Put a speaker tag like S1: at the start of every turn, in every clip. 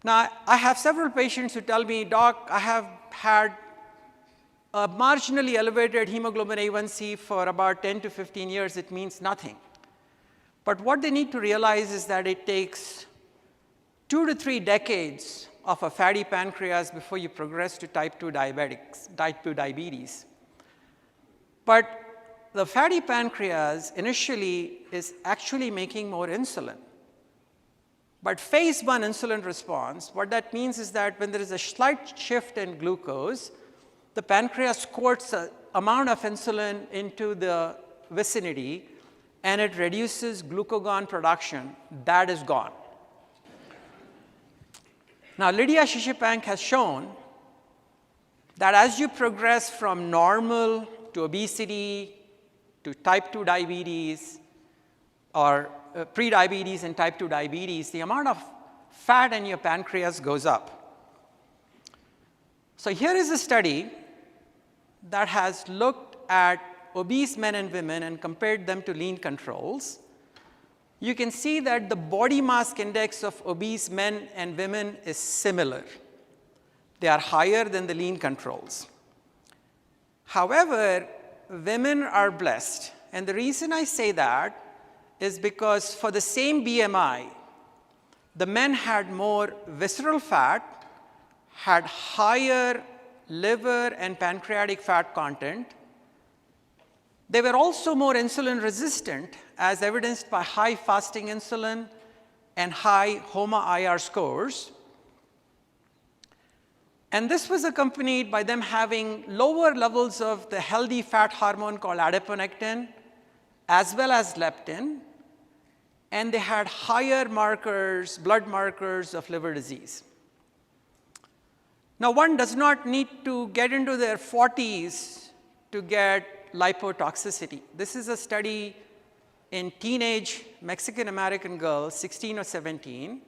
S1: Now, I have several patients who tell me, Doc, I have had a marginally elevated hemoglobin A1C for about 10 to 15 years. It means nothing. But what they need to realize is that it takes 2 to 3 decades of a fatty pancreas before you progress to type 2 diabetes. But the fatty pancreas initially is actually making more insulin. But phase 1 insulin response, what that means is that when there is a slight shift in glucose, the pancreas squirts an amount of insulin into the vicinity, and it reduces glucagon production. That is gone. Now, Lydia Shishipank has shown that as you progress from normal to obesity to type 2 diabetes or pre-diabetes and type 2 diabetes, the amount of fat in your pancreas goes up. So here is a study that has looked at obese men and women and compared them to lean controls. You can see that the body mass index of obese men and women is similar. They are higher than the lean controls. However, women are blessed. And the reason I say that is because for the same BMI, the men had more visceral fat, had higher liver and pancreatic fat content. They were also more insulin resistant, as evidenced by high fasting insulin and high HOMA-IR scores. And this was accompanied by them having lower levels of the healthy fat hormone called adiponectin, as well as leptin, and they had higher markers, blood markers of liver disease. Now, one does not need to get into their 40s to get lipotoxicity. This is a study in teenage Mexican-American girls, 16 or 17,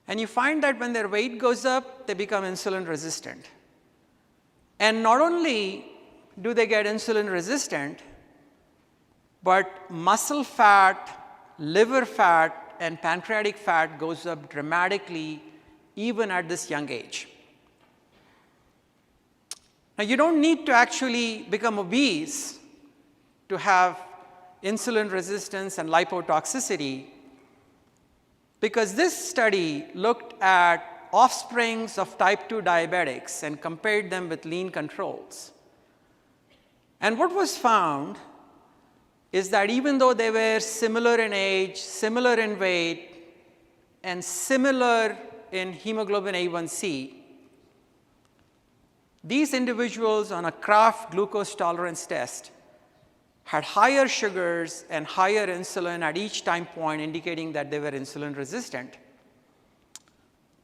S1: and you find that when their weight goes up, they become insulin resistant. And not only do they get insulin resistant, but muscle fat, liver fat, and pancreatic fat goes up dramatically even at this young age. Now, you don't need to actually become obese to have insulin resistance and lipotoxicity, because this study looked at offsprings of type 2 diabetics and compared them with lean controls. And what was found is that even though they were similar in age, similar in weight, and similar in hemoglobin A1C, these individuals on a Kraft glucose tolerance test had higher sugars and higher insulin at each time point, indicating that they were insulin resistant.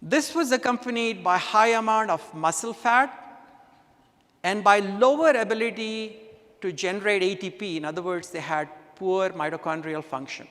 S1: This was accompanied by high amount of muscle fat and by lower ability to generate ATP. In other words, they had poor mitochondrial function.